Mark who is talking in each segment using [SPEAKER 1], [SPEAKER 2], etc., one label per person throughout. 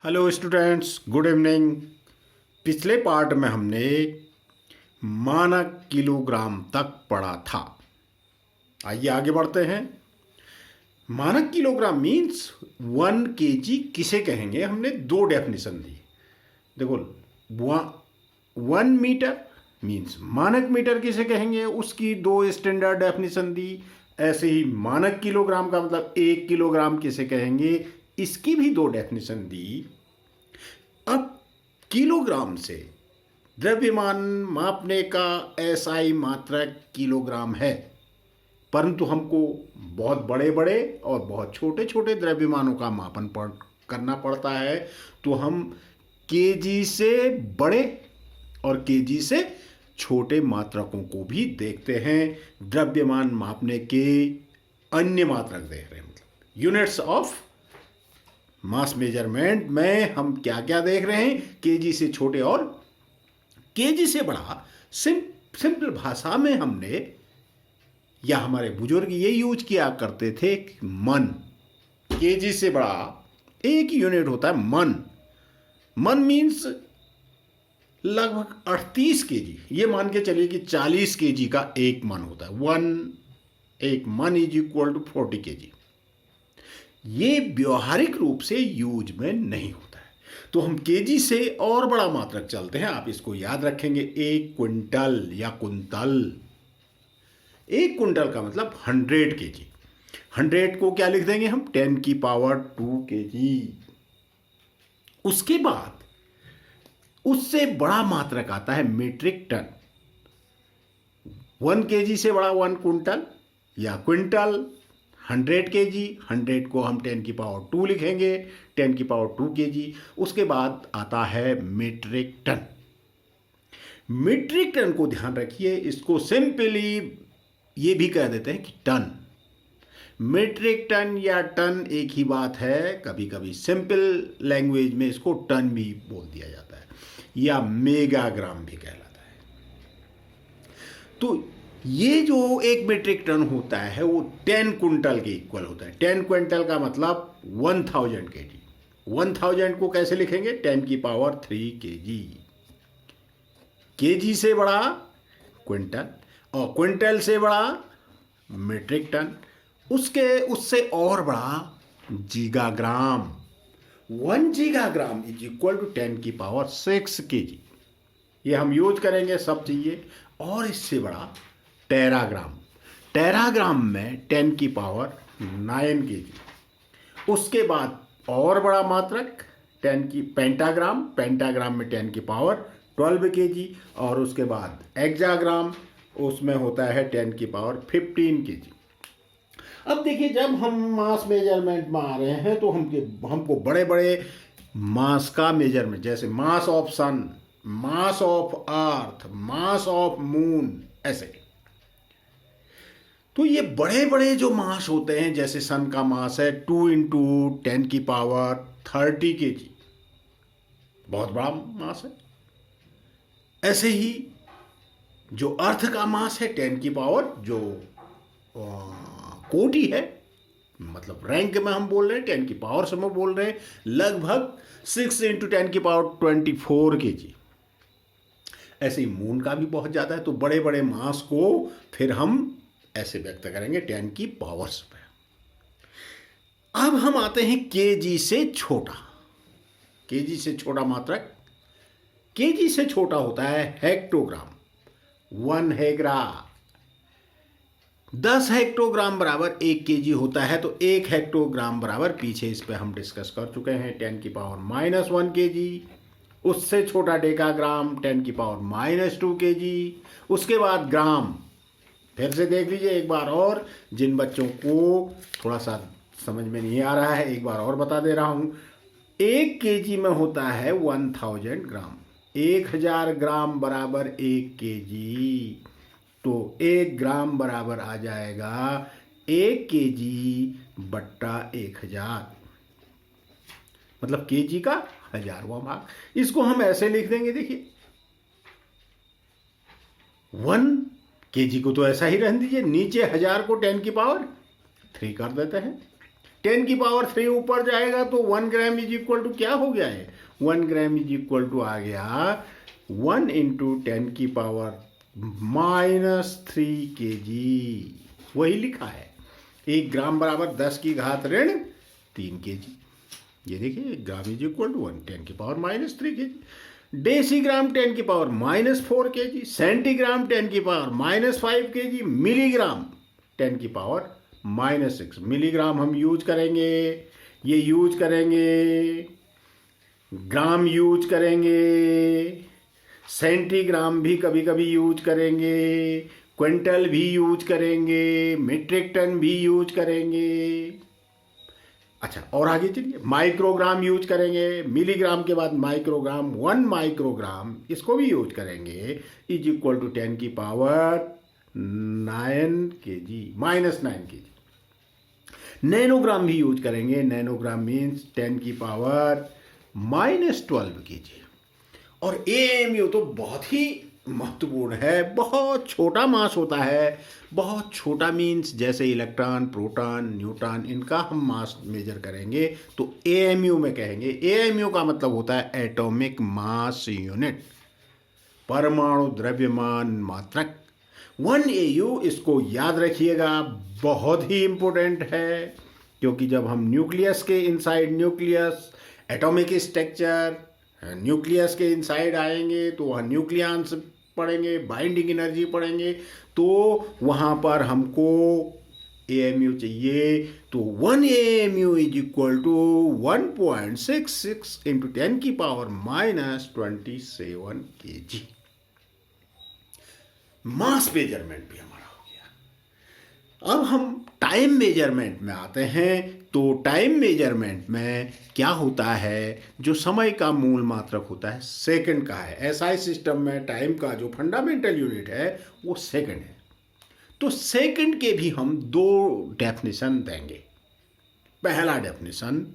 [SPEAKER 1] Hello students, good evening. पिछले part में हमने मानक किलोग्राम तक पढ़ा था। आइए आगे बढ़ते हैं। मानक किलोग्राम मीन्स 1 kg किसे कहेंगे। हमने दो डेफिनेशन दी। देखो, 1 मीटर मीन्स मानक मीटर किसे कहेंगे, उसकी दो स्टैंडर्ड डेफिनेशन दी। ऐसे ही मानक किलोग्राम का मतलब 1 किलोग्राम किसे कहेंगे, इसकी भी दो डेफिनेशन दी। अब किलोग्राम से द्रव्यमान मापने का एसआई मात्रक किलोग्राम है, परंतु हमको बहुत बड़े बड़े और बहुत छोटे छोटे द्रव्यमानों का मापन करना पड़ता है, तो हम केजी से बड़े और केजी से छोटे मात्रकों को भी देखते हैं। द्रव्यमान मापने के अन्य मात्रक देख रहे हैं, मतलब यूनिट्स ऑफ मास मेजरमेंट में हम क्या क्या देख रहे हैं, केजी से छोटे और केजी से बड़ा। सिंपल भाषा में हमने या हमारे बुजुर्ग ये यूज किया करते थे कि मन। केजी से बड़ा एक यूनिट होता है मन। मन मीन्स लगभग 38 केजी। ये मान के चलिए कि 40 केजी का एक मन होता है। एक मन इज इक्वल टू 40 केजी। ये व्यवहारिक रूप से यूज में नहीं होता है, तो हम केजी से और बड़ा मात्रक चलते हैं। आप इसको याद रखेंगे, 1 क्विंटल या कुंतल। 1 क्विंटल का मतलब 100 केजी। 100 को क्या लिख देंगे हम, 10⁻² केजी। उसके बाद उससे बड़ा मात्रक आता है मीट्रिक टन। 1 केजी से बड़ा 1 क्विंटल या क्विंटल। 100 केजी, 100 को हम 10⁻² लिखेंगे, 10⁻² केजी। उसके बाद आता है मीट्रिक टन। मीट्रिक टन को ध्यान रखिए, इसको सिंपली ये भी कह देते हैं कि टन। मीट्रिक टन या टन एक ही बात है। कभी कभी सिंपल लैंग्वेज में इसको टन भी बोल दिया जाता है या मेगाग्राम भी कहलाता है। तो ये जो 1 मीट्रिक टन होता है वो 10 क्विंटल के इक्वल होता है। 10 क्विंटल का मतलब 1000 केजी। 1000 को कैसे लिखेंगे, 10⁻³ केजी। केजी से बड़ा क्विंटल और क्विंटल से बड़ा मीट्रिक टन। उससे और बड़ा जीगाग्राम। 1 जीगाग्राम इज इक्वल टू 10⁻6 केजी। ये हम यूज करेंगे, सब चाहिए। और इससे बड़ा टेराग्राम। टेराग्राम में 10⁻9 केजी। उसके बाद और बड़ा मात्रक पेंटाग्राम। पेंटाग्राम में 10⁻12 केजी। और उसके बाद एक्जाग्राम, उसमें होता है 10⁻15 केजी। अब देखिए, जब हम मास मेजरमेंट में आ रहे हैं तो हमको बड़े बड़े मास का मेजरमेंट, जैसे mass of sun, mass of earth, mass of moon, ऐसे। तो ये बड़े बड़े जो मास होते हैं, जैसे सन का मास है 2 × 10⁻30 केजी, बहुत बड़ा मास है। ऐसे ही जो अर्थ का मास है 10 की पावर, जो कोटि है, मतलब रैंक में हम बोल रहे हैं, 10 की पावर से हम बोल रहे हैं, लगभग 6 × 10⁻24 केजी। ऐसे ही मून का भी बहुत ज़्यादा है। तो बड़े बड़े मास को फिर हम ऐसे व्यक्त करेंगे 10 की पावर्स पे। अब हम आते हैं केजी से छोटा। केजी से छोटा मात्रक, केजी से छोटा होता है हेक्टोग्राम। 1 हेक्टोग्राम, 10 हेक्टोग्राम बराबर 1 केजी होता है। तो 1 हेक्टोग्राम बराबर, पीछे इस पे हम डिस्कस कर चुके हैं, 10⁻⁻1 केजी। उससे छोटा डेकाग्राम 10⁻⁻2 केजी। उसके बाद ग्राम। फिर से देख लीजिए एक बार और, जिन बच्चों को थोड़ा सा समझ में नहीं आ रहा है, एक बार और बता दे रहा हूँ। 1 केजी में होता है 1000 ग्राम। 1000 ग्राम बराबर 1 केजी। तो 1 ग्राम बराबर आ जाएगा 1 केजी बट्टा 1000, मतलब केजी का 1000वां भाग। इसको हम ऐसे लिख देंगे, देखिए 1 केजी को तो ऐसा ही रहने दीजिए, नीचे 1000 को 10⁻³ कर देते हैं। 10⁻³ ऊपर जाएगा तो 1 ग्राम इज इक्वल टू क्या हो गया है, 1 ग्राम इज इक्वल टू आ गया 1 इंटू 10⁻³ kg। वही लिखा है, 1 ग्राम बराबर 10⁻³ kg। ये देखिए 1 gram is equal to 1 10⁻³ kg। Decigram 10⁻⁴ kg, centigram 10⁻⁵ kg, milligram 10⁻�6। Milligram हम यूज करेंगे, ये यूज करेंगे, ग्राम यूज करेंगे, सेंटीग्राम भी कभी कभी यूज करेंगे, क्विंटल भी यूज करेंगे, मीट्रिक टन भी यूज करेंगे। अच्छा और आगे चलिए, माइक्रोग्राम यूज करेंगे, मिलीग्राम के बाद माइक्रोग्राम, 1 माइक्रोग्राम इसको भी यूज करेंगे is equal to 10⁻⁹ kg -9 kg। Nanogram भी यूज करेंगे, नैनोग्राम मीन्स 10⁻⁻12 kg। और AMU तो बहुत ही महत्वपूर्ण है, बहुत छोटा मास होता है, बहुत छोटा मीन्स जैसे इलेक्ट्रॉन, प्रोटॉन, न्यूट्रॉन, इनका हम मास मेजर करेंगे तो AMU में कहेंगे। AMU का मतलब होता है एटॉमिक मास यूनिट, परमाणु द्रव्यमान मात्रक। 1 AU, इसको याद रखिएगा, बहुत ही इंपॉर्टेंट है, क्योंकि जब हम न्यूक्लियस के inside nucleus, atomic structure, nucleus के इनसाइड आएंगे तो वहाँ न्यूक्लियॉन्स पढ़ेंगे, बाइंडिंग एनर्जी पढ़ेंगे, तो वहाँ पर हमको AMU चाहिए। तो 1 AMU is equal to 1.66 into 10⁻⁻27 kg। Mass measurement भी हमारा हो गया। अब हम टाइम मेजरमेंट में आते हैं। तो टाइम मेजरमेंट में क्या होता है, जो समय का मूल मात्रक होता है सेकंड का है। SI सिस्टम में टाइम का जो फंडामेंटल यूनिट है वो सेकंड है। तो सेकंड के भी हम 2 डेफिनेशन देंगे। पहला डेफिनेशन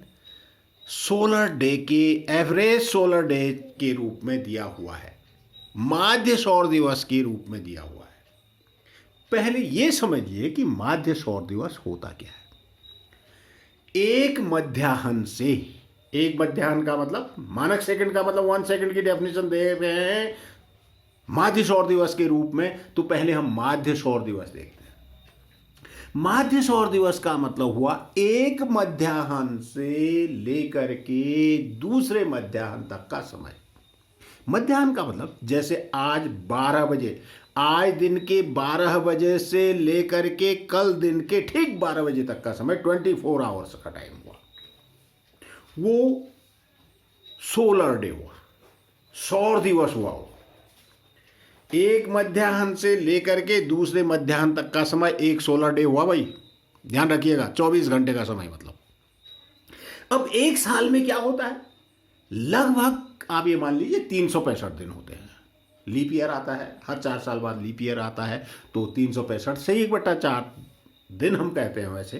[SPEAKER 1] सोलर डे के, एवरेज सोलर डे के रूप में दिया हुआ है, माध्य सौर दिवस के रूप में दिया हुआ है। पहले ये समझिए कि माध्य सौर दिवस होता क्या है। एक मध्याह्न से, एक मध्याह्न का मतलब मानक सेकंड का मतलब 1 सेकंड की डेफिनेशन दे रहे हैं माध्य सौर दिवस के रूप में। तो पहले हम माध्य सौर दिवस देखते हैं। माध्य सौर दिवस का मतलब हुआ एक मध्याह्न से लेकर के दूसरे मध्याह्न तक का समय। मध्याह्न का मतलब जैसे आज 12 बजे, आज दिन के 12 बजे से लेकर के कल दिन के ठीक 12 बजे तक का समय, 24 आवर्स का टाइम हुआ, वो सोलर डे हुआ, सौर दिवस हुआ। वो एक मध्याह्न से लेकर के दूसरे मध्याह्न तक का समय एक सोलर डे हुआ। भाई ध्यान रखिएगा, 24 घंटे का समय मतलब। अब एक साल में क्या होता है, लगभग आप ये मान लीजिए 365 दिन होते हैं। लीप ईयर आता है, हर 4 साल बाद लीप ईयर आता है, तो 365 से 1/4 दिन हम कहते हैं वैसे,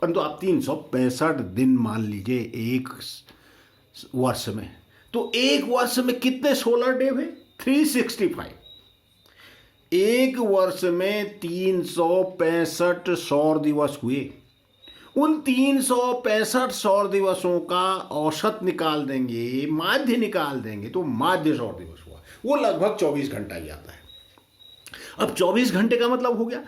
[SPEAKER 1] परंतु आप 365 दिन मान लीजिए एक वर्ष में। तो एक वर्ष में कितने सोलर डे हुए, 365। एक वर्ष में 365 सौर दिवस हुए। उन 365 सौर दिवसों का औसत निकाल देंगे, माध्य निकाल देंगे, तो माध्य सौर दिवस हुआ। वो लगभग 24 घंटा ही आता है। अब 24 घंटे का मतलब हो गया,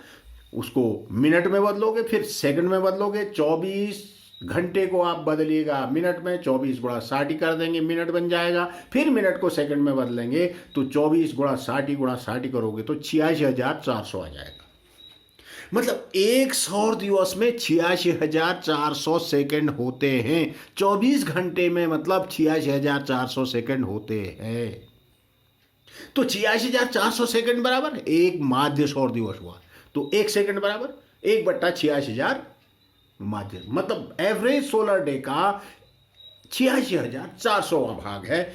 [SPEAKER 1] उसको मिनट में बदलोगे, फिर सेकंड में बदलोगे। 24 घंटे को आप बदलिएगा मिनट में, 24 × 60 कर देंगे, मिनट बन जाएगा। फिर मिनट को सेकंड में बदलेंगे तो 24 × 60 करोगे तो 86,400 आ जाएगा। मतलब एक सौर दिवस में 86,400 सेकंड होते हैं। 24 घंटे में मतलब 86,400 सेकंड होते हैं। तो 86,400 सेकंड बराबर एक माध्य सौर दिवस हुआ। तो एक सेकंड बराबर 1/86,000 माध्य, मतलब एवरेज सोलर डे का 86,400वां भाग है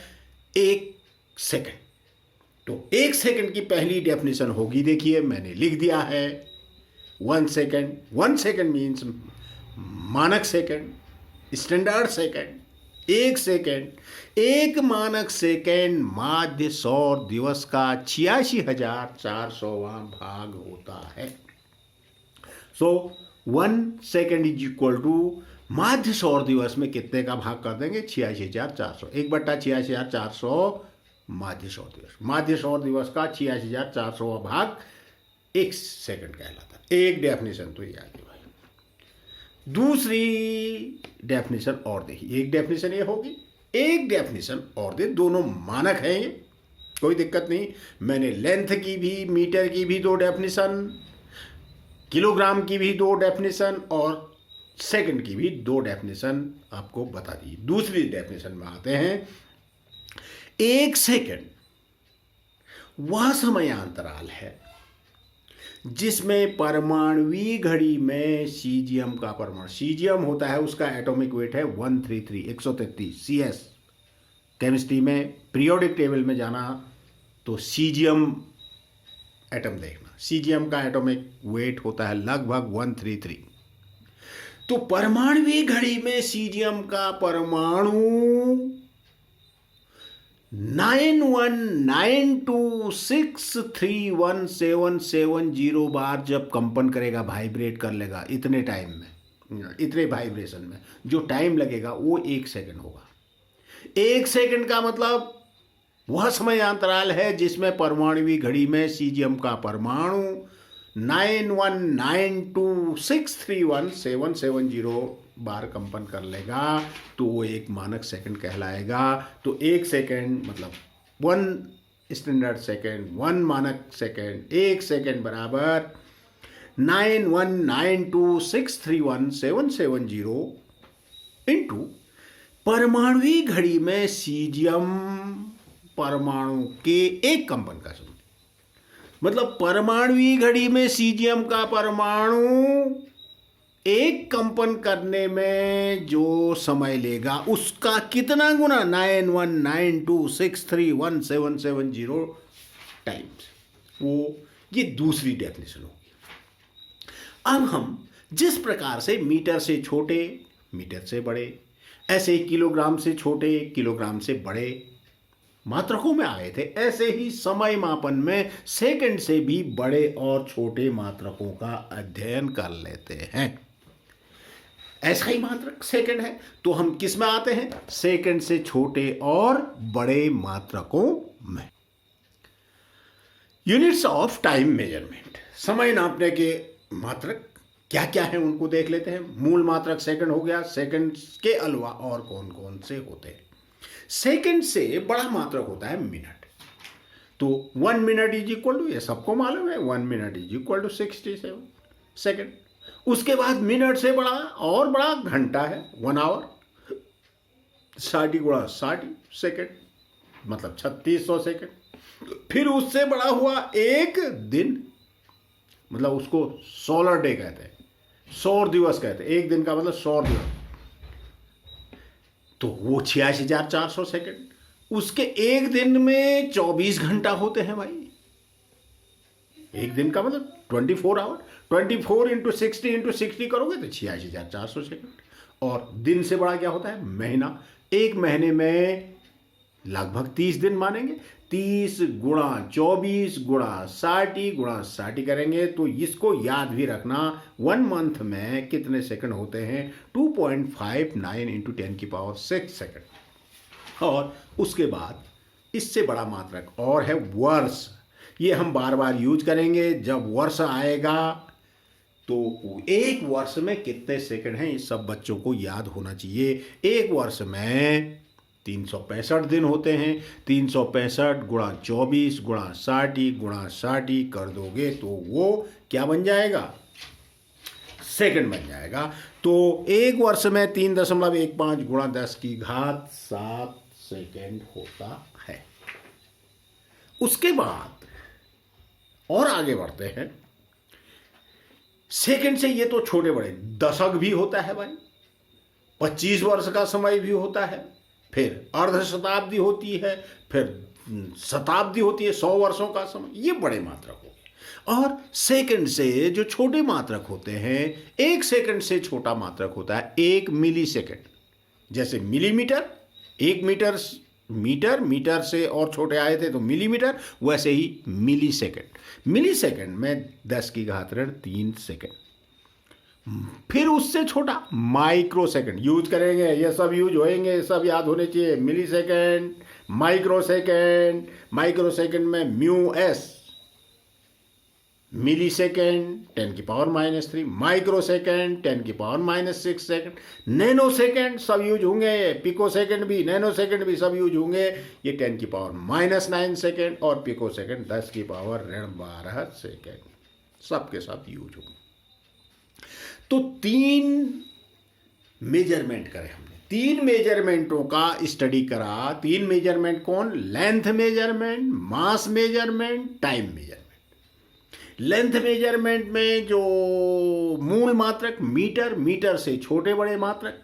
[SPEAKER 1] एक सेकंड। तो एक सेकंड की पहली डेफिनेशन होगी, देखिए मैंने लिख दिया है, 1 सेकंड। 1 सेकंड मीन्स मानक सेकंड, स्टैंडर्ड सेकंड। एक सेकंड, एक मानक सेकंड माध्य सौर दिवस का 86,400वां भाग होता है। सो 1 सेकंड इज इक्वल टू माध्य सौर दिवस में कितने का भाग कर देंगे? 86,400। 1/86,400 माध्य सौर दिवस। माध्य सौर दिवस का 86,400 भाग 1 सेकंड कहलाता है। एक डेफिनेशन तो ये आ गई भाई। दूसरी डेफिनेशन और देखिए, एक डेफिनेशन ये होगी, एक डेफिनेशन और दे, दोनों मानक हैं ये, कोई दिक्कत नहीं। मैंने लेंथ की भी, मीटर की भी 2 डेफिनेशन, किलोग्राम की भी 2 डेफिनेशन और सेकंड की भी 2 डेफिनेशन आपको बता दी। दूसरी डेफिनेशन में आते हैं। 1 सेकंड वह समयांतराल है जिसमें परमाणुवीय घड़ी में सीजियम का परमाणु, सीजियम होता है, उसका एटॉमिक वेट है 133 CS। केमिस्ट्री में पीरियोडिक टेबल में जाना तो सीजियम एटम देखना, सीजियम का एटॉमिक वेट होता है लगभग 133। तो परमाणुवीय घड़ी में सीजियम का परमाणु 9192631770 बार जब कंपन करेगा, वाइब्रेट कर लेगा, इतने टाइम में, इतने वाइब्रेशन में जो टाइम लगेगा वो 1 सेकंड होगा। 1 सेकंड का मतलब वह समय अंतराल है जिसमें परमाणुवीय घड़ी में सीजियम का परमाणु 9192631770 बार कंपन कर लेगा, तो वो एक मानक सेकंड कहलाएगा। तो 1 सेकंड मतलब 1 स्टैंडर्ड सेकंड, 1 मानक सेकंड, 1 सेकंड बराबर 9192631770 इंटू परमाणुवीय घड़ी में सीजियम परमाणु के एक कंपन का समय। मतलब परमाणुवीय घड़ी में सीजियम का परमाणु एक कंपन करने में जो समय लेगा उसका कितना गुना? 9192631770 टाइम्स। वो ये दूसरी डेफिनेशन होगी। अब हम जिस प्रकार से मीटर से छोटे, मीटर से बड़े, ऐसे किलोग्राम से छोटे, किलोग्राम से बड़े मात्रकों में आए थे, ऐसे ही समय मापन में सेकंड से भी बड़े और छोटे मात्रकों का अध्ययन कर लेते हैं। ऐसा ही मात्रक सेकंड है, तो हम किस में आते हैं? सेकंड से छोटे और बड़े मात्रकों में। यूनिट्स ऑफ टाइम मेजरमेंट, समय नापने के मात्रक क्या क्या है उनको देख लेते हैं। मूल मात्रक सेकंड हो गया, सेकंड के अलावा और कौन कौन से होते हैं? सेकंड से बड़ा मात्रक होता है मिनट। तो 1 मिनट इज इक्वल टू, ये सबको मालूम है, 1 minute is equal to 67 second. उसके बाद मिनट से बड़ा और बड़ा घंटा है, 1 आवर, 60 गुणा 60 सेकंड मतलब 3600 सेकंड। फिर उससे बड़ा हुआ एक दिन, मतलब उसको सोलर डे कहते हैं, सौर दिवस कहते हैं। एक दिन का मतलब सौर दिवस, तो वो 86,400 सेकंड। उसके एक दिन में 24 घंटा होते हैं भाई। एक दिन का मतलब 24 आवर, 24 इंटू 60 करोगे तो 86,400 सेकंड। और दिन से बड़ा क्या होता है? महीना। एक महीने में लगभग 30 दिन मानेंगे, 30 गुणा 24 गुणा 60 करेंगे तो इसको याद भी रखना, 1 मंथ में कितने सेकंड होते हैं? 2.59 इंटू 10⁶ सेकंड। और उसके बाद इससे बड़ा मात्रक और है वर्ष। ये हम बार बार यूज करेंगे जब वर्ष आएगा, तो एक वर्ष में कितने सेकंड हैं, इस सब बच्चों को याद होना चाहिए। एक वर्ष में 365 दिन होते हैं। 365 गुणा 24 गुणा 60 कर दोगे तो वो क्या बन जाएगा? सेकंड बन जाएगा। तो एक वर्ष में 3.15 गुणा 10⁻7 सेकंड होता है। उसके बाद और आगे बढ़ते हैं। सेकंड से ये तो छोटे बड़े, दशक भी होता है भाई, 25 वर्ष का समय भी होता है, फिर अर्ध शताब्दी होती है, फिर शताब्दी होती है, 100 वर्षों का समय। ये बड़े मात्रक हो गए। और सेकंड से जो छोटे मात्रक होते हैं, 1 सेकंड से छोटा मात्रक होता है 1 मिली सेकंड। जैसे मिलीमीटर, 1 मीटर, मीटर से और छोटे आए थे तो मिलीमीटर, वैसे ही मिली सेकंड। मिली सेकंड में 10⁻³ सेकंड। फिर उससे छोटा माइक्रो सेकंड यूज करेंगे, ये सब यूज होएंगे, सब याद होने चाहिए। Millisecond, microsecond, microsecond में mu s, millisecond 10⁻³ microsecond 10⁻⁻6 second, nanosecond सब यूज होंगे, पिको सेकेंड भी, नैनो सेकेंड भी सब यूज होंगे। ये 10⁻⁹ सेकेंड और पिको सेकेंड 10⁻12 सेकेंड, सबके साथ यूज होंगे। तो 3 मेजरमेंट करे हमने, 3 मेजरमेंटों का स्टडी करा। 3 मेजरमेंट कौन? Length measurement, mass measurement, time measurement. Length measurement में जो मूल मात्रक मीटर, मीटर से छोटे बड़े मात्रक,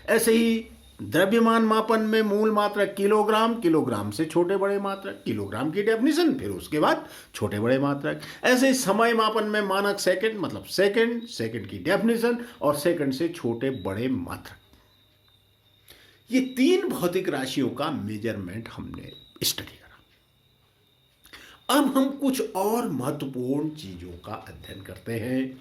[SPEAKER 1] ऐसे ही द्रव्यमान मापन में मूल मात्रक किलोग्राम, किलोग्राम से छोटे बड़े मात्रक, किलोग्राम की डेफिनेशन, फिर उसके बाद छोटे बड़े मात्रक। ऐसे ही समय मापन में मानक सेकंड, मतलब सेकंड, सेकंड की डेफिनेशन और सेकंड से छोटे बड़े मात्रक। ये 3 भौतिक राशियों का मेजरमेंट हमने स्टडी करा। अब हम कुछ और महत्वपूर्ण चीजों का अध्ययन करते हैं,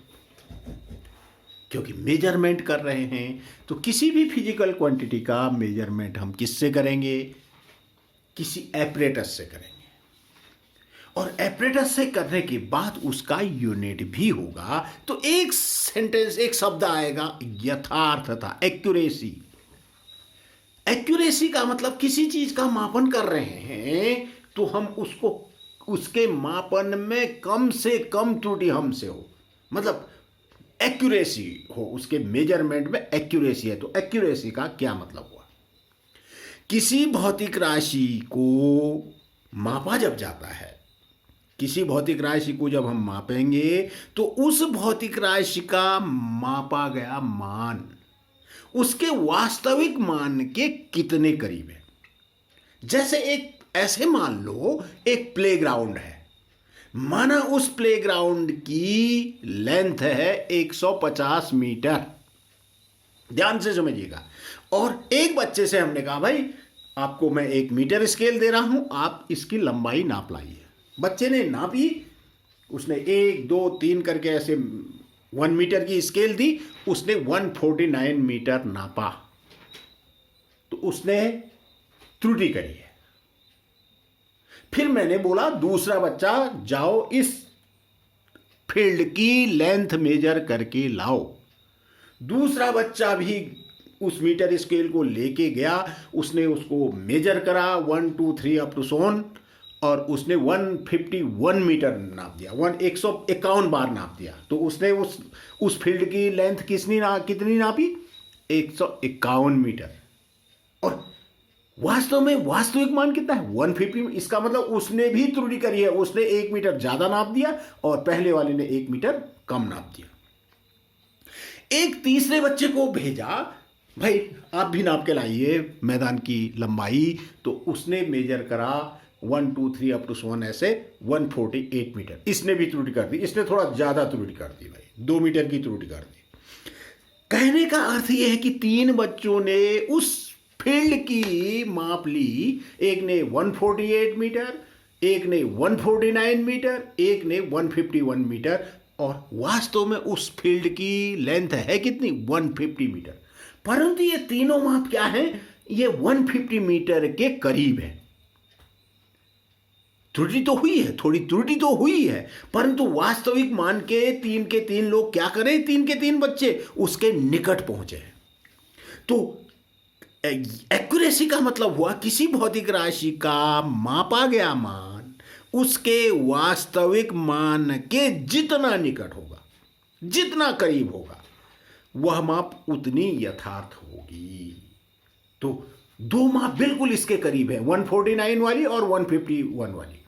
[SPEAKER 1] क्योंकि मेजरमेंट कर रहे हैं तो किसी भी फिजिकल क्वांटिटी का मेजरमेंट हम किससे करेंगे? किसी एपरेटस से करेंगे। और एपरेटस से करने के बाद उसका यूनिट भी होगा। तो एक सेंटेंस, एक शब्द आएगा, यथार्थता, एक्यूरेसी। एक्यूरेसी का मतलब किसी चीज का मापन कर रहे हैं तो हम उसको, उसके मापन में कम से कम त्रुटि हमसे हो, मतलब एक्यूरेसी हो, उसके मेजरमेंट में एक्यूरेसी है। तो एक्यूरेसी का क्या मतलब हुआ? किसी भौतिक राशि को मापा जब जाता है, किसी भौतिक राशि को जब हम मापेंगे तो उस भौतिक राशि का मापा गया मान उसके वास्तविक मान के कितने करीब है। जैसे एक, ऐसे मान लो एक प्लेग्राउंड है, माना उस प्लेग्राउंड की लेंथ है 150 मीटर, ध्यान से समझिएगा। और एक बच्चे से हमने कहा भाई आपको मैं 1 मीटर स्केल दे रहा हूं, आप इसकी लंबाई नाप लाइए। बच्चे ने नापी, उसने 1 2 3 करके ऐसे 1 मीटर की स्केल दी, उसने 149 मीटर नापा, तो उसने त्रुटि करी है। फिर मैंने बोला दूसरा बच्चा जाओ इस फील्ड की लेंथ मेजर करके लाओ। दूसरा बच्चा भी उस मीटर स्केल को लेके गया, उसने उसको मेजर करा 1 2 3 अप टू सोन, और उसने 151 मीटर नाप दिया, 151 बार नाप दिया। तो उसने उस फील्ड की लेंथ कितनी नापी? 151 मीटर। और वास्तव में वास्तविक मान कितना है? 150। इसका मतलब उसने भी त्रुटि करी है, उसने 1 मीटर ज्यादा नाप दिया और पहले वाले ने 1 मीटर कम नाप दिया। एक तीसरे बच्चे को भेजा, भाई आप भी नाप के लाइए मैदान की लंबाई। तो उसने मेजर करा 1 2 3 अप टू 1 ऐसे 148 मीटर। इसने भी त्रुटि कर दी, इसने थोड़ा ज्यादा त्रुटि कर दी, भाई 2 मीटर की त्रुटि कर दी। कहने का अर्थ यह है कि 3 बच्चों ने उस फील्ड की माप ली, एक ने 148 मीटर, एक ने 149 मीटर, एक ने 151 मीटर, और वास्तव में उस फील्ड की लेंथ है कितनी? 150 मीटर। परंतु ये तीनों माप क्या हैं? ये 150 मीटर के करीब है। त्रुटि तो हुई है, थोड़ी त्रुटि तो हुई है, परंतु वास्तविक मान के 3 लोग क्या करें? 3 के 3 बच्चे उसके निकट पहुंचे हैं। तो एक्यूरेसी का मतलब हुआ किसी भौतिक राशि का मापा गया मान उसके वास्तविक मान के जितना निकट होगा, जितना करीब होगा, वह माप उतनी यथार्थ होगी। तो 2 माप बिल्कुल इसके करीब है, 149 वाली और 151 वाली।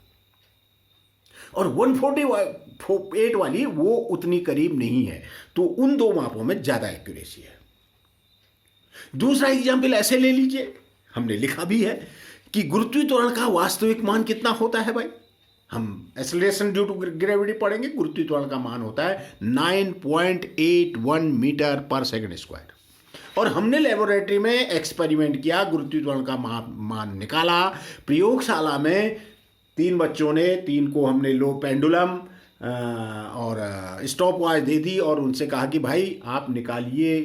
[SPEAKER 1] और 148 वाली वो उतनी करीब नहीं है। तो उन 2 मापों में ज्यादा एक्यूरेसी है। दूसरा एग्जाम्पल ऐसे ले लीजिए, हमने लिखा भी है कि गुरुत्वीय त्वरण का वास्तविक मान कितना होता है भाई? हम एक्सेलरेशन ड्यू टू ग्रेविटी पढ़ेंगे। गुरुत्वीय त्वरण का मान होता है 9.81 मीटर पर सेकंड स्क्वायर। और हमने लेबोरेटरी में एक्सपेरिमेंट किया, गुरुत्वीय त्वरण का मान निकाला। प्रयोगशाला में 3 बच्चों ने, 3 को हमने लो पेंडुलम और स्टॉप वॉच दे दी और उनसे कहा कि भाई आप निकालिए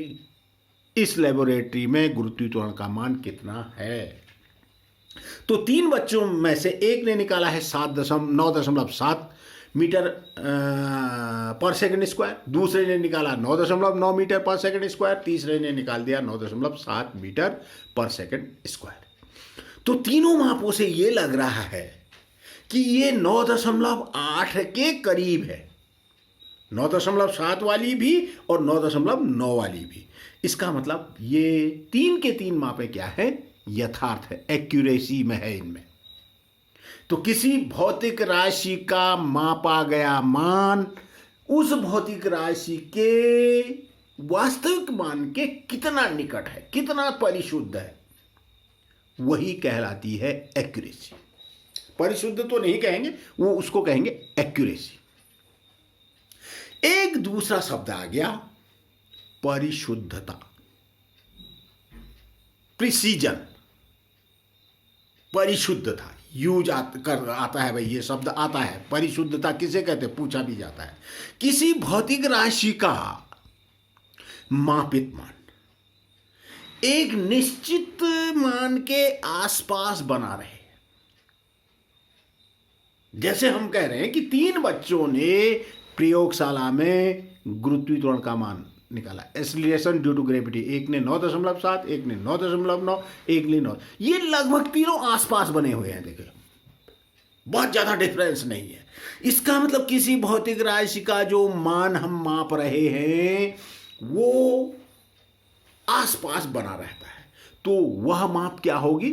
[SPEAKER 1] इस लेबोरेटरी में गुरुत्वाकर्षण का मान कितना है। तो 3 बच्चों में से एक ने निकाला है 9.7 मीटर पर सेकंड स्क्वायर, दूसरे ने निकाला 9.9 मीटर पर सेकंड स्क्वायर, तीसरे ने निकाल दिया 9.7 मीटर पर सेकंड स्क्वायर। तो तीनों मापों से ये लग रहा है कि ये 9.8 के करीब है, 9.7 वाली भी और 9.9 वाली भी। इसका मतलब ये 3 के 3 मापे क्या है, यथार्थ है, एक्यूरेसी में है इनमें। तो किसी भौतिक राशि का मापा गया मान उस भौतिक राशि के वास्तविक मान के कितना निकट है, कितना परिशुद्ध है, वही कहलाती है एक्यूरेसी। परिशुद्ध तो नहीं कहेंगे, वो उसको कहेंगे एक्यूरेसी। एक दूसरा शब्द आ गया परिशुद्धता, प्रिसीजन, परिशुद्धता यूज आता है भाई, ये शब्द आता है। परिशुद्धता किसे कहते हैं, पूछा भी जाता है। किसी भौतिक राशि का मापित मान एक निश्चित मान के आसपास बना रहे। जैसे हम कह रहे हैं कि 3 बच्चों ने प्रयोगशाला में गुरुत्वाकर्षण का मान निकाला, एक्सीलरेशन ड्यू टू ग्रेविटी। एक ने 9.7, एक ने 9.9, एक ने 9। ये लगभग तीनों आसपास बने हुए हैं, देखिए बहुत ज्यादा डिफरेंस नहीं है। इसका मतलब किसी भौतिक राशि का जो मान हम माप रहे हैं वो आसपास बना रहता है, तो वह माप क्या होगी,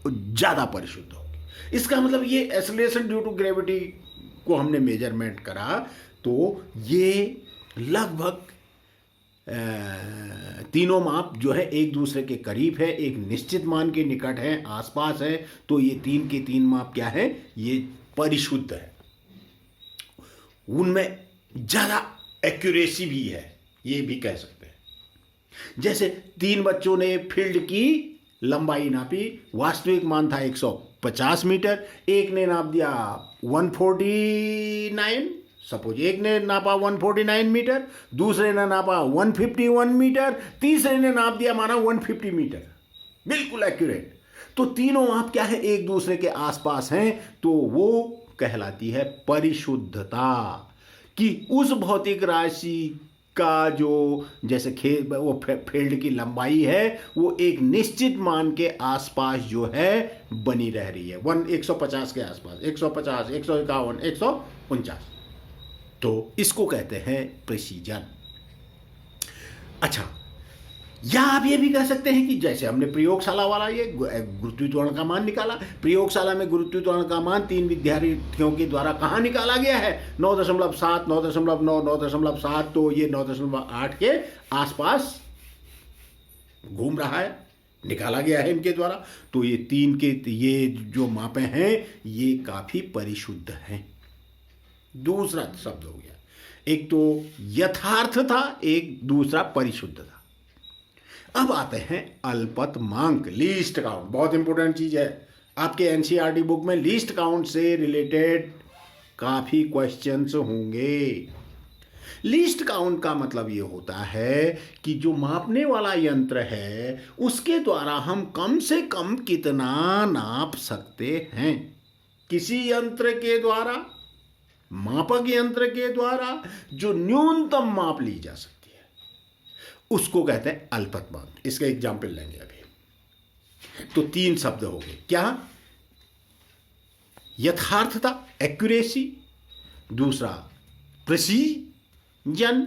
[SPEAKER 1] ज्यादा परिशुद्ध होगी। इसका मतलब ये एक्सीलरेशन ड्यू टू ग्रेविटी को हमने मेजरमेंट करा तो ये लगभग तीनों माप जो है एक दूसरे के करीब है, एक निश्चित मान के निकट है, आसपास है। तो ये 3 के 3 माप क्या है, ये परिशुद्ध है, उनमें ज़्यादा एक्यूरेसी भी है, ये भी कह सकते हैं। जैसे 3 बच्चों ने फील्ड की लंबाई नापी, वास्तविक मान था 150 मीटर, एक ने नाप दिया 149, सपोज एक ने नापा 149 मीटर, दूसरे ने नापा 151 मीटर, तीसरे ने नाप दिया माना 150 मीटर, बिल्कुल एक्यूरेट। तो तीनों माप क्या है, एक दूसरे के आसपास हैं, तो वो कहलाती है परिशुद्धता। कि उस भौतिक राशि का जो जैसे वो फील्ड की लंबाई है वो एक निश्चित मान के आसपास जो है बनी रह रही है, 150 के आसपास, 150, 151, 149। तो इसको कहते हैं प्रिसीजन। अच्छा, या आप ये भी कह सकते हैं कि जैसे हमने प्रयोगशाला वाला ये गुरुत्वाकर्षण का मान निकाला, प्रयोगशाला में गुरुत्वाकर्षण का मान 3 विद्यार्थियों के द्वारा कहाँ निकाला गया है, 9.7, 9.9, 9.7, तो ये 9.8 के आसपास घूम रहा है, निकाला गया है इनके द्वारा। तो ये 3 के ये जो मापे हैं ये काफी परिशुद्ध हैं। दूसरा शब्द हो गया, एक तो यथार्थ था, एक दूसरा परिशुद्ध था। अब आते हैं अल्पतमांक, लीस्ट काउंट, बहुत इंपॉर्टेंट चीज है। आपके एनसीईआरटी बुक में लीस्ट काउंट से रिलेटेड काफी क्वेश्चंस होंगे। लीस्ट काउंट का मतलब ये होता है कि जो मापने वाला यंत्र है उसके द्वारा हम कम से कम कितना नाप सकते हैं। किसी यंत्र के द्वारा, मापक यंत्र के द्वारा जो न्यूनतम माप ली जा सकती है उसको कहते हैं अल्पतमांक। इसका एग्जाम्पल लेंगे अभी। तो 3 शब्द हो गए, क्या, यथार्थता, एक्यूरेसी, दूसरा प्रिसीजन,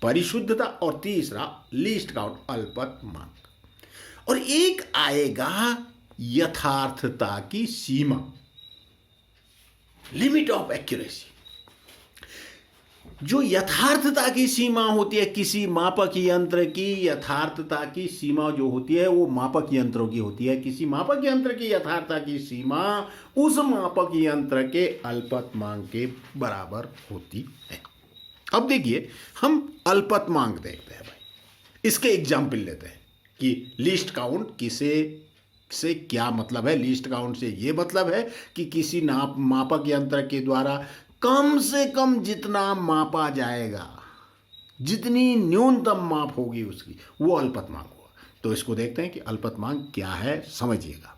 [SPEAKER 1] परिशुद्धता, और तीसरा लीस्ट काउंट, अल्पतमांक। और एक आएगा यथार्थता की सीमा, लिमिट ऑफ एक्यूरेसी। जो यथार्थता की सीमा होती है, किसी मापक यंत्र की यथार्थता की सीमा जो होती है वो मापक यंत्रों की होती है। किसी मापक यंत्र की यथार्थता की सीमा उस मापक यंत्र के अल्पतमांक के बराबर होती है। अब देखिए, हम अल्पतमांक देखते हैं भाई। इसके एग्जाम्पल लेते हैं कि लीस्ट काउंट किसे से क्या मतलब है। लीस्ट काउंट से ये मतलब है कि किसी मापक यंत्र के द्वारा कम से कम जितना मापा जाएगा, जितनी न्यूनतम माप होगी उसकी, वो अल्पतमांक हुआ। तो इसको देखते हैं कि अल्पतमांक क्या है, समझिएगा।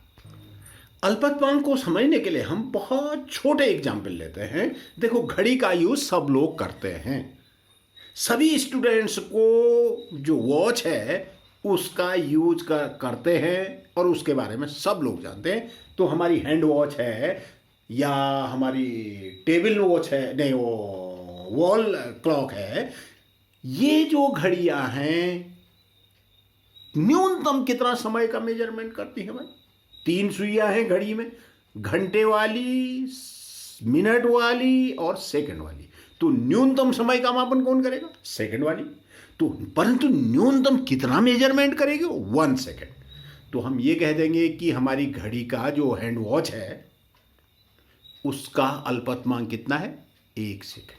[SPEAKER 1] अल्पतमांक को समझने के लिए हम बहुत छोटे एग्जाम्पल लेते हैं। देखो, घड़ी का यूज सब लोग करते हैं, सभी स्टूडेंट्स को जो वॉच है उसका यूज करते हैं और उसके बारे में सब लोग जानते हैं। तो हमारी हैंड वॉच है या हमारी टेबल वॉच है, नहीं वो वॉल क्लॉक है, ये जो घड़ियां हैं न्यूनतम कितना समय का मेजरमेंट करती है भाई? 3 सुइयां हैं घड़ी में, घंटे वाली, मिनट वाली और सेकंड वाली। तो न्यूनतम समय का मापन कौन करेगा? सेकंड वाली। तो परंतु न्यूनतम कितना मेजरमेंट करेगी? 1 सेकंड। तो हम ये कह देंगे कि हमारी घड़ी का जो हैंड वॉच है उसका अल्पतमांक कितना है? 1 सेकंड।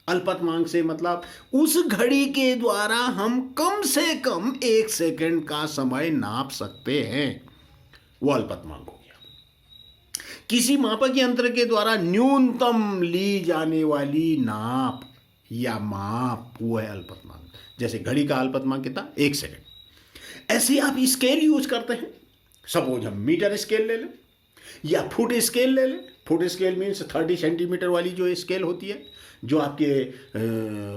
[SPEAKER 1] अल्पतमांक से मतलब उस घड़ी के द्वारा हम कम से कम 1 सेकंड का समय नाप सकते हैं, वो अल्पतमांक हो गया। किसी मापक यंत्र के द्वारा न्यूनतम ली जाने वाली नाप या माप, वो है अल्पतमांक। जैसे घड़ी का अल्पतमांक कितना? 1 सेकंड। ऐसे ही आप स्केल यूज करते हैं। सपोज हम मीटर स्केल ले लें या फुट स्केल ले लें। फुट स्केल मीन्स 30 सेंटीमीटर वाली जो स्केल होती है, जो आपके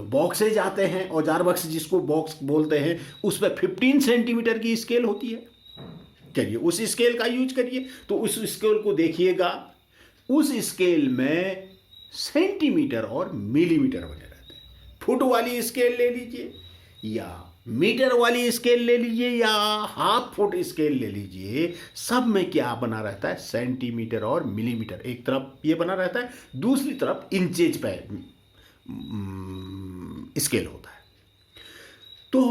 [SPEAKER 1] बॉक्सेज आते हैं, औजार बक्स जिसको बॉक्स बोलते हैं, उस पर 15 सेंटीमीटर की स्केल होती है। चलिए उस स्केल का यूज करिए। तो उस स्केल को देखिएगा, उस स्केल में सेंटीमीटर और मिलीमीटर बने रहते हैं। फुट वाली स्केल ले लीजिए या मीटर वाली स्केल ले लीजिए या हाफ फुट स्केल ले लीजिए, सब में क्या बना रहता है? सेंटीमीटर और मिलीमीटर। एक तरफ ये बना रहता है, दूसरी तरफ इंचेज पे स्केल होता है। तो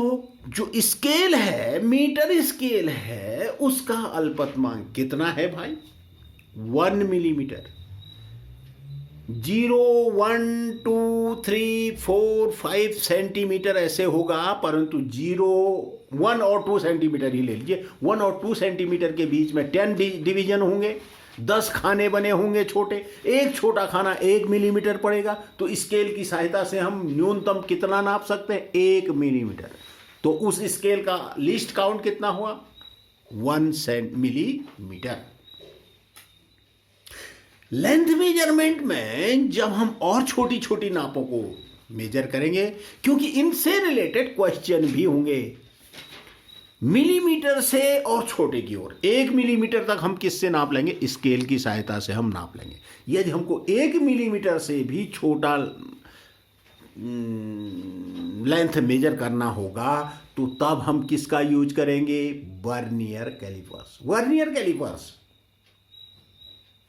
[SPEAKER 1] जो स्केल है, मीटर स्केल है, उसका अल्पतमांक कितना है भाई? 1 मिलीमीटर। 0, 1, 2, 3, 4, 5 सेंटीमीटर ऐसे होगा, परंतु 0, 1 और 2 सेंटीमीटर ही ले लीजिए। 1 और 2 सेंटीमीटर के बीच में 10 डिवीजन होंगे, 10 खाने बने होंगे छोटे। एक छोटा खाना 1 मिलीमीटर पड़ेगा। तो स्केल की सहायता से हम न्यूनतम कितना नाप सकते हैं? 1 मिलीमीटर। तो उस स्केल का लीस्ट काउंट कितना हुआ? 1 मिलीमीटर। लेंथ मेजरमेंट में जब हम और छोटी छोटी नापों को मेजर करेंगे, क्योंकि इनसे रिलेटेड क्वेश्चन भी होंगे, मिलीमीटर से और छोटे की ओर 1 मिलीमीटर तक हम किससे नाप लेंगे? स्केल की सहायता से हम नाप लेंगे। यदि हमको 1 मिलीमीटर से भी छोटा लेंथ मेजर करना होगा तो तब हम किसका यूज करेंगे? Vernier callipers. Vernier callipers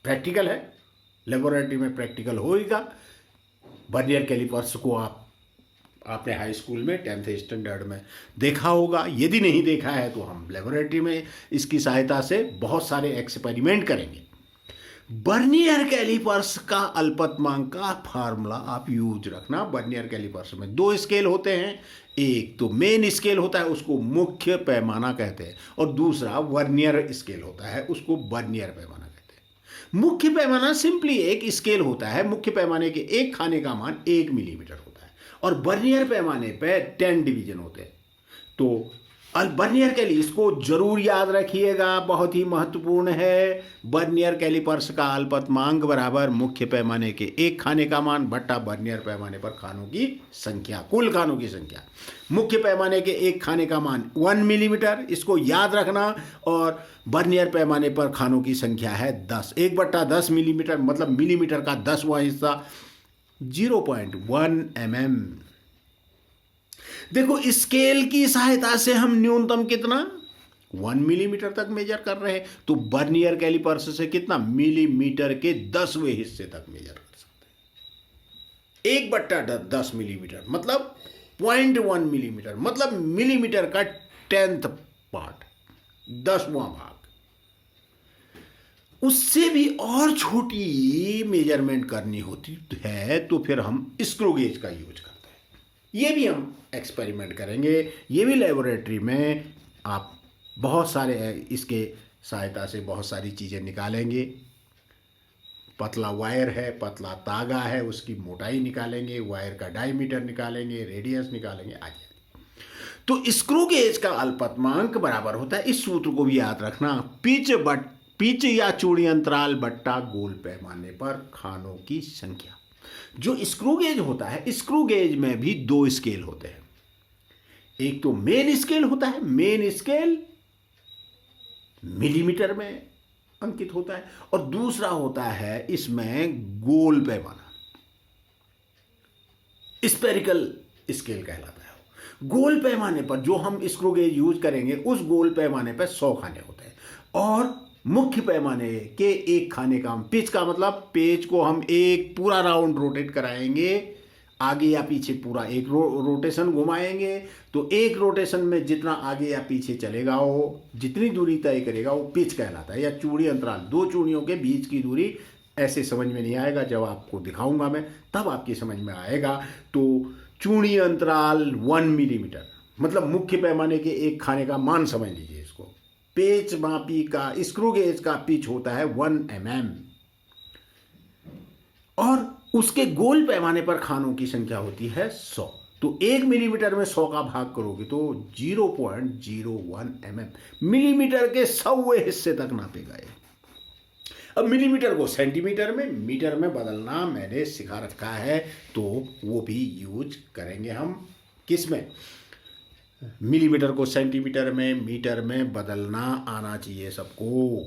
[SPEAKER 1] practical है, लेबोरेटरी में प्रैक्टिकल होगा। वर्नियर कैलिपर्स को आपने हाई स्कूल में 10th स्टैंडर्ड में देखा होगा। यदि नहीं देखा है तो हम लेबोरेटरी में इसकी सहायता से बहुत सारे एक्सपेरिमेंट करेंगे। वर्नियर कैलिपर्स का अल्पतमांक का फार्मूला आप यूज रखना। वर्नियर कैलिपर्स में 2 स्केल होते हैं, एक तो मेन स्केल होता है, उसको मुख्य पैमाना कहते हैं, और दूसरा वर्नियर स्केल होता है, उसको वर्नियर पैमाना कहते हैं। मुख्य पैमाना सिंपली एक स्केल होता है, मुख्य पैमाने के एक खाने का मान 1 मिलीमीटर होता है, और वर्नियर पैमाने पे 10 डिवीजन होते हैं। तो वर्नियर कैलिपर्स इसको जरूर याद रखिएगा, बहुत ही महत्वपूर्ण है। वर्नियर कैलिपर्स का अल्पतमांक बराबर मुख्य पैमाने के एक खाने का मान बट्टा वर्नियर पैमाने पर खानों की संख्या, कुल खानों की संख्या। मुख्य पैमाने के एक खाने का मान 1 मिलीमीटर, इसको याद रखना, और वर्नियर पैमाने पर खानों की संख्या है 10। 1/10 मिलीमीटर मतलब मिलीमीटर का 10वां हिस्सा 0.1 mm। देखो, स्केल की सहायता से हम न्यूनतम कितना? 1 मिलीमीटर तक मेजर कर रहे हैं। तो वर्नियर कैलिपर्स से कितना? मिलीमीटर के 10वें हिस्से तक मेजर कर सकते हैं। 1/10 मिलीमीटर मतलब 0.1 मिलीमीटर मतलब मिलीमीटर का 10th पार्ट, 10वां भाग। उससे भी और छोटी मेजरमेंट करनी होती है तो फिर हम स्क्रू गेज का यूज करते हैं। ये भी हम एक्सपेरिमेंट करेंगे, ये भी लेबोरेटरी में आप बहुत सारे इसके सहायता से बहुत सारी चीज़ें निकालेंगे। पतला वायर है, पतला तागा है, उसकी मोटाई निकालेंगे, वायर का डायमीटर निकालेंगे, रेडियस निकालेंगे आदि। तो स्क्रू गेज का अल्पतमांक बराबर होता है, इस सूत्र को भी याद रखना, पिच या चूड़ी अंतराल बट्टा गोल पैमाने पर खानों की संख्या। जो स्क्रू गेज होता है, स्क्रू गेज में भी दो स्केल होते हैं। एक तो मेन स्केल होता है, मेन स्केल मिलीमीटर में अंकित होता है, और दूसरा होता है इसमें गोल पैमाना, स्पेरिकल स्केल कहलाता है। गोल पैमाने पर जो हम स्क्रू गेज यूज करेंगे, उस गोल पैमाने पर 100 खाने होते हैं, और मुख्य पैमाने के एक खाने का, पिच का मतलब पेज को हम एक पूरा राउंड रोटेट कराएंगे, आगे या पीछे पूरा एक रोटेशन घुमाएंगे, तो एक रोटेशन में जितना आगे या पीछे चलेगा, वो जितनी दूरी तय करेगा वो पिच कहलाता है। या चूड़ी अंतराल, दो चूड़ियों के बीच की दूरी, ऐसे समझ में नहीं आएगा, जब आपको दिखाऊंगा मैं तब आपकी समझ में आएगा। तो चूड़ी अंतराल 1 मिलीमीटर, मतलब मुख्य पैमाने के एक खाने का मान समझ लीजिए इसको। पेच मापी का स्क्रू गेज का पिच होता है 1 mm, और उसके गोल पैमाने पर खानों की संख्या होती है 100। तो 1 मिलीमीटर में 100 का भाग करोगे तो 0.01 mm, मिलीमीटर के 100वें हिस्से तक नापेगा ये। अब मिलीमीटर को सेंटीमीटर में, मीटर में बदलना मैंने सिखा रखा है, तो वो भी यूज करेंगे हम। किस में? मिलीमीटर को सेंटीमीटर में, मीटर में बदलना आना चाहिए सबको।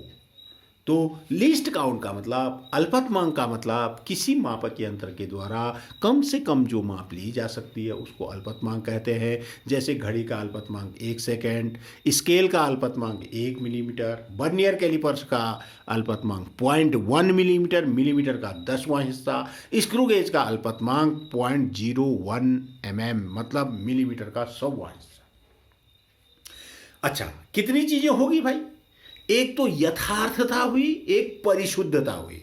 [SPEAKER 1] तो लीस्ट काउंट का मतलब, अल्पतमांक का मतलब, किसी मापक यंत्र के द्वारा कम से कम जो माप ली जा सकती है उसको अल्पतमांक कहते हैं। जैसे घड़ी का अल्पतमांक 1 सेकेंड, स्केल का अल्पतमांक 1 मिलीमीटर, वर्नियर कैलिपर्स का अल्पतमांक 0.1 मिलीमीटर, मिलीमीटर का 10वां हिस्सा, स्क्रू गेज का अल्पतमांक 0.01 mm, मतलब मिलीमीटर का 100वां हिस्सा। अच्छा, कितनी चीजें होगी भाई? एक तो यथार्थता हुई, एक परिशुद्धता हुई,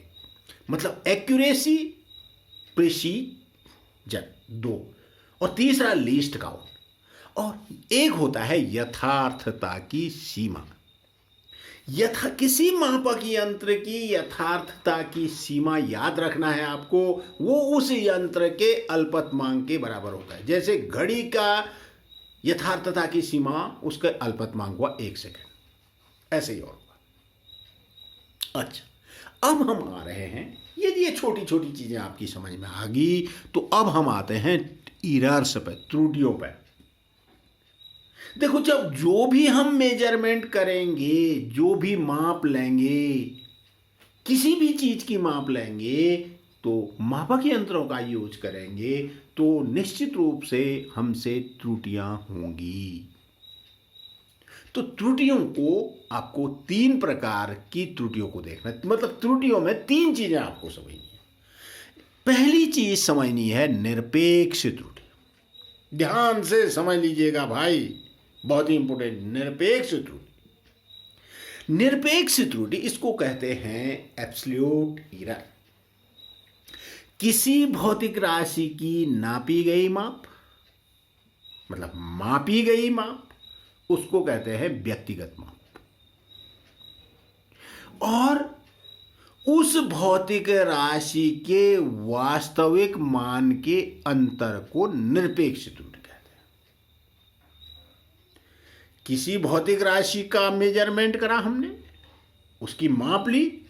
[SPEAKER 1] मतलब एक्यूरेसी, प्रिसीजन, 2, और तीसरा लीस्ट काउंट, और एक होता है यथार्थता की सीमा। किसी मापक यंत्र की यथार्थता की सीमा याद रखना है आपको, वो उस यंत्र के अल्पतमांक के बराबर होता है। जैसे घड़ी का यथार्थता की सीमा, उसका अल्पतमांक हुआ 1 सेकेंड, ऐसे ही और हुआ। अच्छा, अब हम आ रहे हैं, ये छोटी छोटी चीजें आपकी समझ में आ गई, तो अब हम आते हैं इरर्स पे, त्रुटियों पे। देखो, जब जो भी हम मेजरमेंट करेंगे, जो भी माप लेंगे, किसी भी चीज की माप लेंगे, तो मापक यंत्रों का यूज करेंगे, तो निश्चित रूप से हमसे त्रुटियां होंगी। तो त्रुटियों को आपको 3 प्रकार की त्रुटियों को देखना, मतलब त्रुटियों में 3 चीजें आपको समझनी है। पहली चीज समझनी है निरपेक्ष त्रुटि। ध्यान से समझ लीजिएगा भाई, बहुत ही इंपॉर्टेंट, निरपेक्ष त्रुटि। निरपेक्ष त्रुटि इसको कहते हैं एब्सोल्यूट एरर। किसी भौतिक राशि की नापी गई माप, मतलब मापी गई माप, उसको कहते हैं व्यक्तिगत माप, और उस भौतिक राशि के वास्तविक मान के अंतर को निरपेक्ष त्रुटि कहते हैं। किसी भौतिक राशि का मेजरमेंट करा हमने, उसकी माप ली,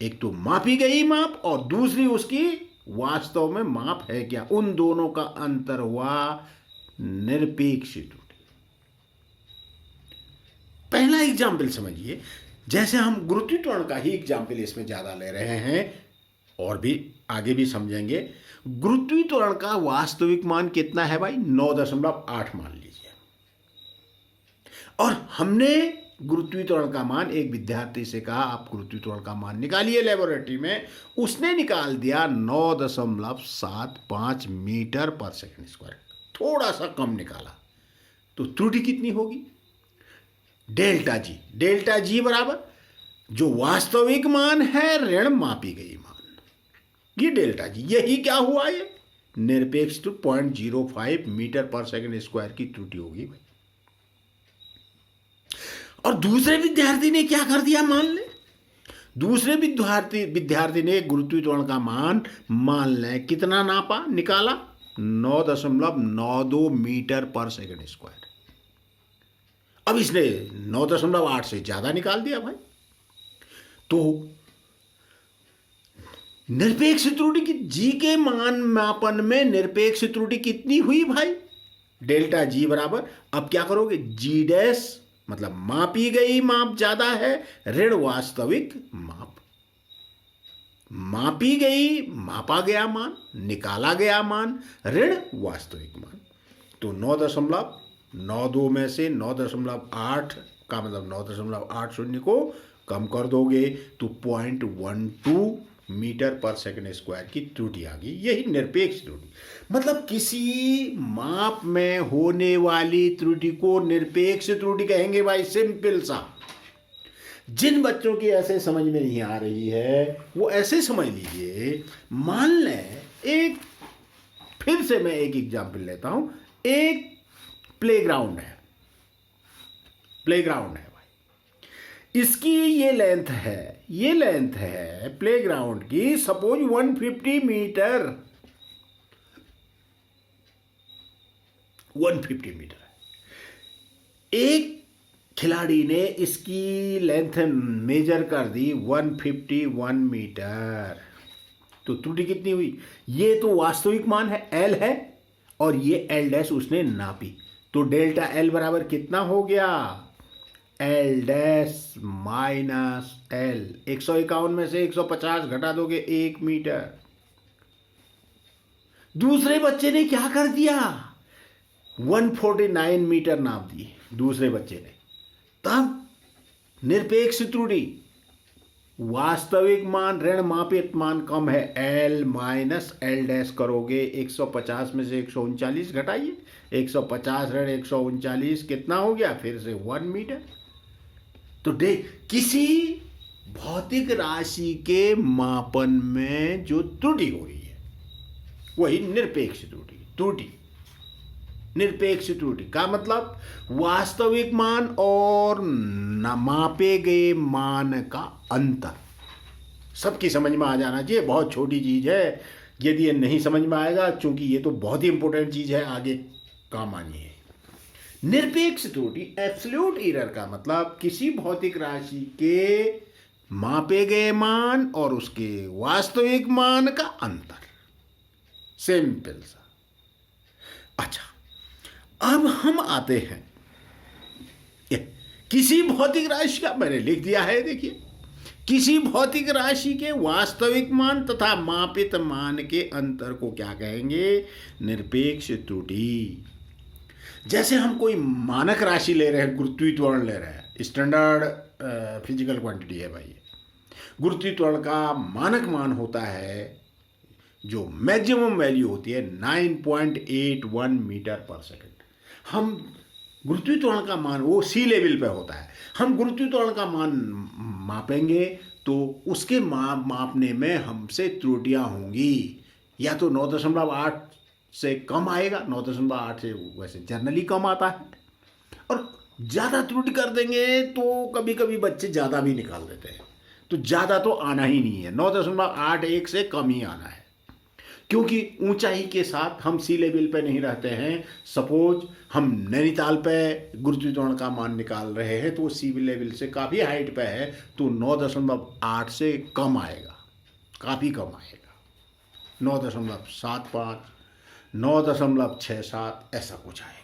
[SPEAKER 1] एक तो मापी गई माप और दूसरी उसकी वास्तव में माप है क्या, उन दोनों का अंतर हुआ निरपेक्ष त्रुटि। पहला एग्जाम्पल समझिए, जैसे हम गुरुत्वाकर्षण का ही एग्जाम्पल इसमें ज्यादा ले रहे हैं, और भी आगे भी समझेंगे। गुरुत्वाकर्षण का वास्तविक मान कितना है भाई? 9.8 मान लीजिए। और हमने गुरुत्वाकर्षण का मान, एक विद्यार्थी से कहा आप गुरुत्वाकर्षण का मान निकालिए लेबोरेटरी में, उसने निकाल दिया 9.75 मीटर पर सेकंड स्क्वायर, थोड़ा सा कम निकाला, तो त्रुटि कितनी होगी? Delta G. डेल्टा जी बराबर जो वास्तविक मान है ऋण मापी गई मान, ये डेल्टा जी। यही क्या हुआ? ये निरपेक्ष त्रुटि 0.05 मीटर पर सेकंड स्क्वायर की त्रुटि होगी भाई। और दूसरे विद्यार्थी ने क्या कर दिया, मान ले दूसरे विद्यार्थी ने गुरुत्वीय त्वरण का मान लें कितना नापा, निकाला 9.92 मीटर पर सेकंड स्क्वायर। अब इसने 9.8 से ज्यादा निकाल दिया भाई। तो निरपेक्ष त्रुटि की जी के मान मापन में निरपेक्ष त्रुटि कितनी हुई भाई, डेल्टा जी बराबर, अब क्या करोगे, जी डैश मतलब मापी गई माप ज्यादा है ऋण वास्तविक माप, मापी गई मापा गया मान निकाला गया मान ऋण वास्तविक मान। तो 9.92 में से 9.8 का मतलब 9.80 को कम कर दोगे तो 0.12 मीटर पर सेकंड स्क्वायर की त्रुटि आ गई। यही निरपेक्ष त्रुटि, मतलब किसी माप में होने वाली त्रुटि को निरपेक्ष त्रुटि कहेंगे भाई, सिंपल सा। जिन बच्चों की ऐसे समझ में नहीं आ रही है वो ऐसे समझ लीजिए, मान लें एक, फिर से मैं एक एग्जाम्पल लेता हूं, एक प्लेग्राउंड है भाई, इसकी ये लेंथ है प्लेग्राउंड की सपोज 150 मीटर, 150 मीटर है। एक खिलाड़ी ने इसकी लेंथ मेजर कर दी 151 मीटर, तो त्रुटि कितनी हुई, ये तो वास्तविक मान है एल है और ये एल डैश उसने नापी, तो डेल्टा एल बराबर कितना हो गया, एल डैश माइनस एल। 151 में से 150 घटा दोगे 1 मीटर। दूसरे बच्चे ने क्या कर दिया, 149 मीटर नाप दिए दूसरे बच्चे ने, तब निरपेक्ष त्रुटि वास्तविक मान ऋण मापित मान कम है, एल माइनस एल डैश करोगे 150 में से 139 घटाइए, 150 ऋण 139 कितना हो गया, फिर से 1 मीटर। तो किसी भौतिक राशि के मापन में जो त्रुटि हो रही है वही निरपेक्ष त्रुटि। निरपेक्ष त्रुटि का मतलब वास्तविक मान और मापे गए मान का अंतर। सबकी समझ में आ जाना चाहिए, बहुत छोटी चीज है, यदि ये नहीं समझ में आएगा, चूंकि ये तो बहुत ही इंपॉर्टेंट चीज है, आगे काम आनी है। निरपेक्ष त्रुटि एब्सोल्यूट एरर का मतलब किसी भौतिक राशि के मापे गए मान और उसके वास्तविक मान का अंतर, सिंपल सा। अच्छा, अब हम आते हैं किसी भौतिक राशि का, मैंने लिख दिया है देखिए, किसी भौतिक राशि के वास्तविक मान तथा मापित मान के अंतर को क्या कहेंगे, निरपेक्ष त्रुटि। जैसे हम कोई मानक राशि ले रहे हैं, गुरुत्वीय त्वरण ले रहे हैं, स्टैंडर्ड फिजिकल क्वांटिटी है भाई, गुरुत्वीय त्वरण का मानक मान होता है, जो मैक्सिमम वैल्यू होती है 9.81 मीटर पर सेकंड। हम गुरुत्वीय त्वरण का मान, वो सी लेवल पे होता है, हम गुरुत्वीय त्वरण का मान मापेंगे तो उसके मापने में हमसे त्रुटियां होंगी, या तो 9.8 से कम आएगा, 9.8 से वैसे जनरली कम आता है, और ज़्यादा त्रुटि कर देंगे तो कभी कभी बच्चे ज़्यादा भी निकाल देते हैं, तो ज़्यादा तो आना ही नहीं है, 9.81 से कम ही आना है, क्योंकि ऊंचाई के साथ हम सी लेवल पे नहीं रहते हैं। सपोज हम नैनीताल पे गुरुत्वीय त्वरण का मान निकाल रहे हैं तो वो सी लेवल से काफ़ी हाइट पे है, तो 9.8 से कम आएगा, काफ़ी कम आएगा, 9.75 9.67 ऐसा कुछ आएगा।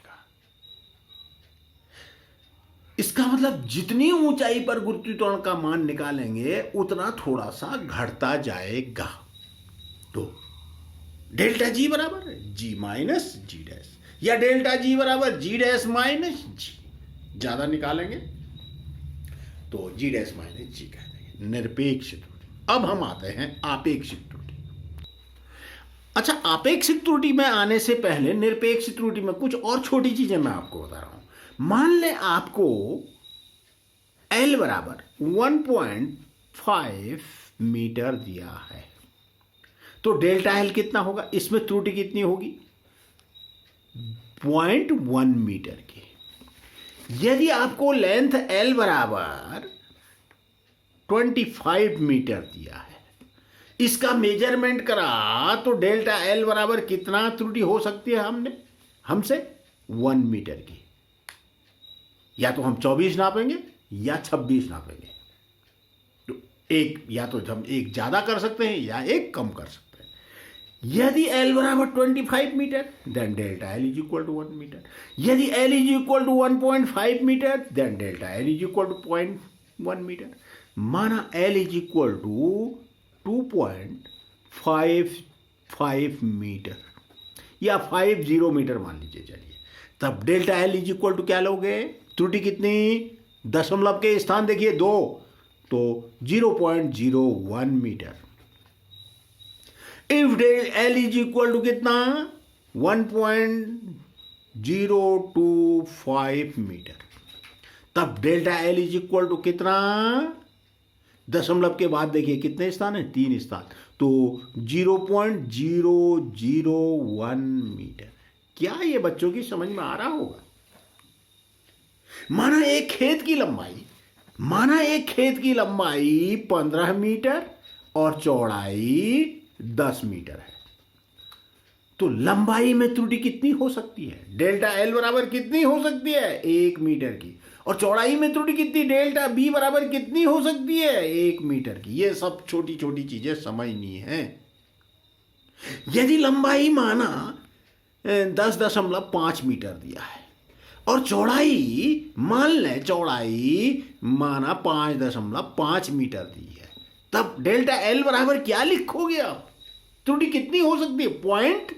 [SPEAKER 1] इसका मतलब जितनी ऊंचाई पर गुरुत्वीय त्वरण का मान निकालेंगे उतना थोड़ा सा घटता जाएगा। तो डेल्टा जी बराबर जी माइनस जी डैश, या डेल्टा जी बराबर जी डैश माइनस जी, ज्यादा निकालेंगे तो जी डैश माइनस जी कह देंगे, निरपेक्ष त्रुटि। अब हम आते हैं आपेक्षिक त्रुटि। अच्छा, आपेक्षिक त्रुटि में आने से पहले निरपेक्ष त्रुटि में कुछ और छोटी चीजें मैं आपको बता रहा हूं। मान लें आपको एल बराबर 1.5 मीटर दिया है, तो डेल्टा एल कितना होगा, इसमें त्रुटि कितनी होगी, 0.1 मीटर की। यदि आपको लेंथ एल बराबर 25 मीटर दिया है, इसका मेजरमेंट करा तो डेल्टा एल बराबर कितना त्रुटि हो सकती है हमसे 1 मीटर की। या तो हम 24 नापेंगे या 26 नापेंगे, तो एक या तो हम एक ज़्यादा कर सकते हैं या एक कम कर सकते हैं। यदि L बराबर 25 metre then delta L is equal to 1 metre. यदि L is equal to 1.5 metre then delta L is equal to 0.1 metre. माना L is equal to 2.55 metre या 50 मीटर मान लीजिए, चलिए, तब delta L is equal to क्या लोगे, त्रुटि कितनी, दशमलव के स्थान देखिए 2, तो 0.01 metre. If L is equal to कितना 1.025 मीटर, तब delta L is equal to कितना, दशमलव के बाद देखिए कितने स्थान है, 3 स्थान, तो 0.001 मीटर। क्या ये बच्चों की समझ में आ रहा होगा? माना एक खेत की लंबाई 15 मीटर और चौड़ाई 10 मीटर है, तो लंबाई में त्रुटि कितनी हो सकती है, डेल्टा एल बराबर कितनी हो सकती है, 1 मीटर की। और चौड़ाई में त्रुटि कितनी, डेल्टा बी बराबर कितनी हो सकती है, 1 मीटर की। ये सब छोटी छोटी चीजें समझनी है। यदि लंबाई माना 10.5 मीटर दिया है और चौड़ाई माना 5.5 मीटर दी है, तब डेल्टा एल बराबर क्या लिखोगे आप, त्रुटि कितनी हो सकती है, पॉइंट,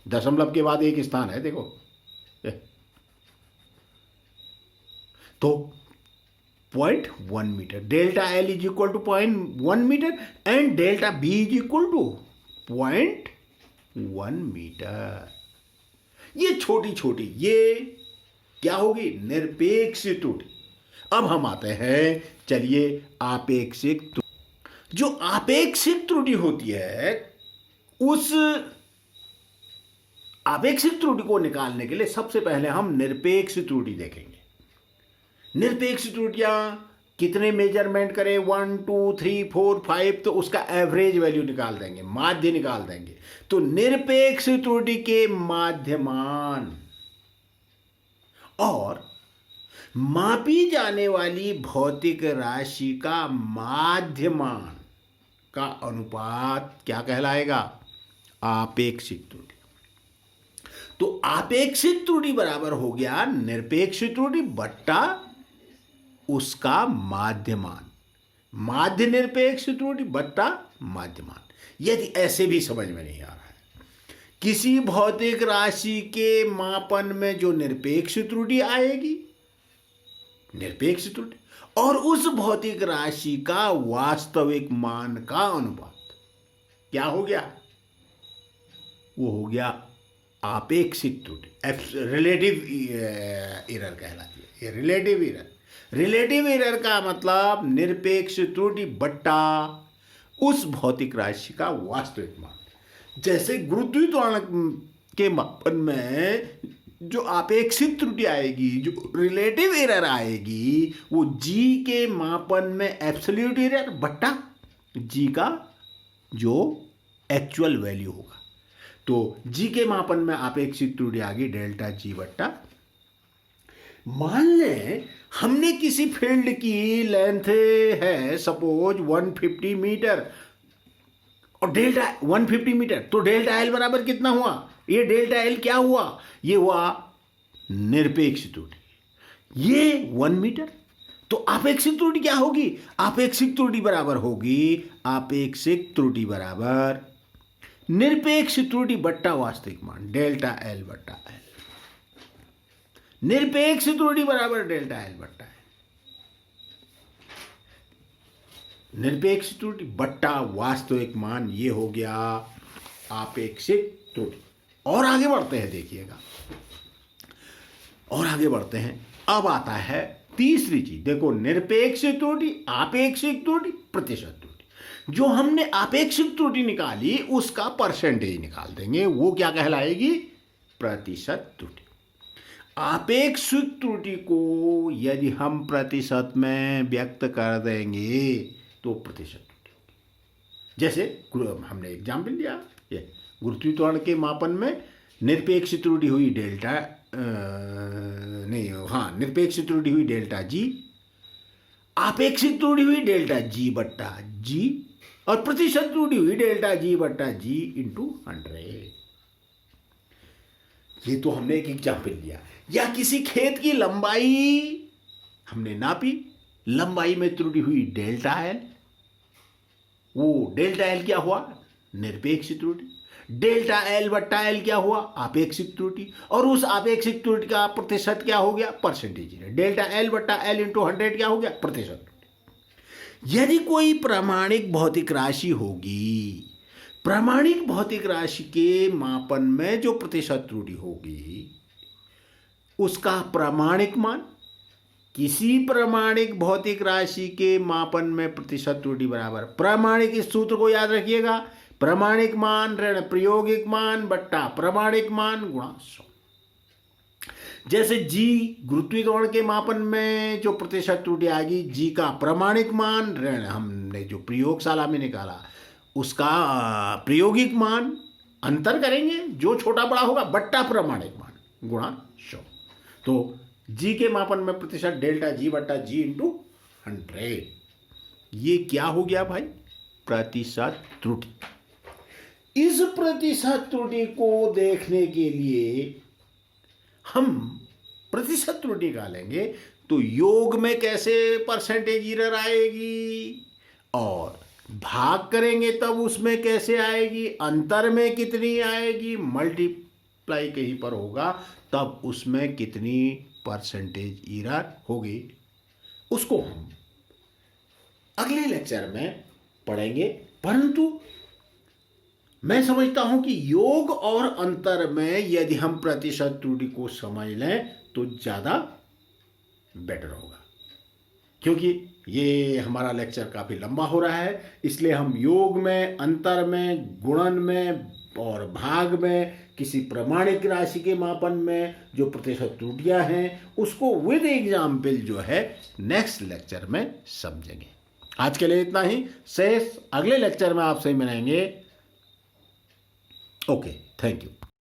[SPEAKER 1] दशमलव के बाद एक स्थान है देखो, तो 0.1 metre. Delta L is equal to 0.1 metre and delta B is equal to 0.1 metre. ये छोटी छोटी ये क्या होगी, निरपेक्ष त्रुटि। अब हम आते हैं, चलिए, आपेक्षिक त्रुटि। जो आपेक्षिक त्रुटि होती है, उस आपेक्षिक त्रुटि को निकालने के लिए सबसे पहले हम निरपेक्ष त्रुटि देखेंगे। निरपेक्ष त्रुटियां कितने मेजरमेंट करें, 1 2 3 4 5, तो उसका एवरेज वैल्यू निकाल देंगे, माध्य निकाल देंगे। तो निरपेक्ष त्रुटि के माध्यमान और मापी जाने वाली भौतिक राशि का माध्यमान का अनुपात क्या कहलाएगा, आपेक्षिक त्रुटि। तो आपेक्षिक त्रुटि बराबर हो गया निरपेक्ष त्रुटि बट्टा उसका माध्यमान, माध्य निरपेक्ष त्रुटि बट्टा माध्यमान। यदि ऐसे भी समझ में नहीं आ रहा है, किसी भौतिक राशि के मापन में जो निरपेक्ष त्रुटि आएगी, निरपेक्ष त्रुटि, और उस भौतिक राशि का वास्तविक मान का अनुपात क्या हो गया, वो हो गया आपेक्षिक त्रुटि, रिलेटिव एरर कहलाती है। ये रिलेटिव एरर, रिलेटिव एरर का मतलब निरपेक्ष त्रुटि बट्टा उस भौतिक राशि का वास्तविक मान। जैसे गुरुत्वाकर्षण के मापन में जो आपेक्षिक त्रुटि आएगी, जो रिलेटिव एरर आएगी, वो जी के मापन में एब्सोल्यूट एरर बट्टा जी का जो एक्चुअल वैल्यू होगा। तो जी के मापन में आपेक्षिक त्रुटि आ गई डेल्टा जी बट्टा। मान लें हमने किसी फील्ड की लेंथ है सपोज 150 मीटर और डेल्टा 150 मीटर, तो डेल्टा एल बराबर कितना हुआ, ये डेल्टा एल क्या हुआ, ये हुआ निरपेक्ष त्रुटि, ये 1 मीटर। तो आपेक्षिक त्रुटि क्या होगी, आपेक्षिक त्रुटि बराबर होगी, आपेक्षिक त्रुटि बराबर निरपेक्ष त्रुटि बट्टा वास्तविक मान, डेल्टा एल बट्टा एल। निरपेक्ष त्रुटि बराबर डेल्टा एल बट्टा एल, निरपेक्ष त्रुटि बट्टा वास्तविक मान, ये हो गया आपेक्षिक त्रुटि। और आगे बढ़ते हैं, देखिएगा, और आगे बढ़ते हैं। अब आता है तीसरी चीज, देखो, निरपेक्ष त्रुटि, आपेक्षिक त्रुटि, प्रतिशत त्रुटि। जो हमने आपेक्षिक त्रुटि निकाली उसका परसेंटेज निकाल देंगे, वो क्या कहलाएगी, प्रतिशत त्रुटि। आपेक्षिक त्रुटि को यदि हम प्रतिशत में व्यक्त कर देंगे तो प्रतिशत त्रुटि होगी। जैसे हमने एग्जाम्पल लिया, ये गुरुत्वीय त्वरण के मापन में निरपेक्ष त्रुटि हुई डेल्टा निरपेक्ष त्रुटि हुई डेल्टा जी, आपेक्षिक त्रुटि हुई डेल्टा जी बट्टा जी, और प्रतिशत त्रुटि हुई डेल्टा जी बट्टा जी इंटू 100। ये तो हमने एक एग्जाम्पल लिया। या किसी खेत की लंबाई हमने नापी, लंबाई में त्रुटि हुई डेल्टा एल, वो डेल्टा एल क्या हुआ? निरपेक्ष त्रुटि। डेल्टा एल बट्टा एल क्या हुआ? आपेक्षिक त्रुटि। और उस आपेक्षिक त्रुटि का प्रतिशत क्या हो गया? परसेंटेज। डेल्टा एल बट्टा एल इंटू 100 क्या हो गया? प्रतिशत त्रुटि। यदि कोई प्रामाणिक भौतिक राशि होगी, प्रामाणिक भौतिक राशि के मापन में जो प्रतिशत त्रुटि होगी उसका प्रामाणिक मान, किसी प्रामाणिक भौतिक राशि के मापन में प्रतिशत त्रुटि बराबर, प्रामाणिक, इस सूत्र को याद रखिएगा, प्रामाणिक मान ऋण प्रायोगिक मान बट्टा प्रामाणिक मान गुणा 100। जैसे जी गुरुत्वीय त्वरण के मापन में जो प्रतिशत त्रुटि आएगी, जी का प्रामाणिक मान ऋण हमने जो प्रयोगशाला में निकाला उसका प्रायोगिक मान, अंतर करेंगे जो छोटा बड़ा होगा, बट्टा प्रामाणिक मान गुणा 100। तो जी के मापन में प्रतिशत डेल्टा जी बट्टा जी इंटू 100। ये क्या हो गया भाई? प्रतिशत त्रुटि। इस प्रतिशत त्रुटि को देखने के लिए हम प्रतिशत त्रुटि निकालेंगे तो योग में कैसे परसेंटेज एरर आएगी, और भाग करेंगे तब उसमें कैसे आएगी, अंतर में कितनी आएगी, मल्टीप्लाई कहीं पर होगा तब उसमें कितनी परसेंटेज एरर होगी, उसको हम अगले लेक्चर में पढ़ेंगे। परंतु मैं समझता हूं कि योग और अंतर में यदि हम प्रतिशत त्रुटि को समझ लें तो ज़्यादा बेटर होगा, क्योंकि ये हमारा लेक्चर काफ़ी लंबा हो रहा है। इसलिए हम योग में, अंतर में, गुणन में और भाग में, किसी प्रमाणिक राशि के मापन में जो प्रतिशत त्रुटियां हैं उसको विद एग्जाम्पल जो है नेक्स्ट लेक्चर में समझेंगे। आज के लिए इतना ही, शेष अगले लेक्चर में आपसे मिलेंगे। Okay, thank you.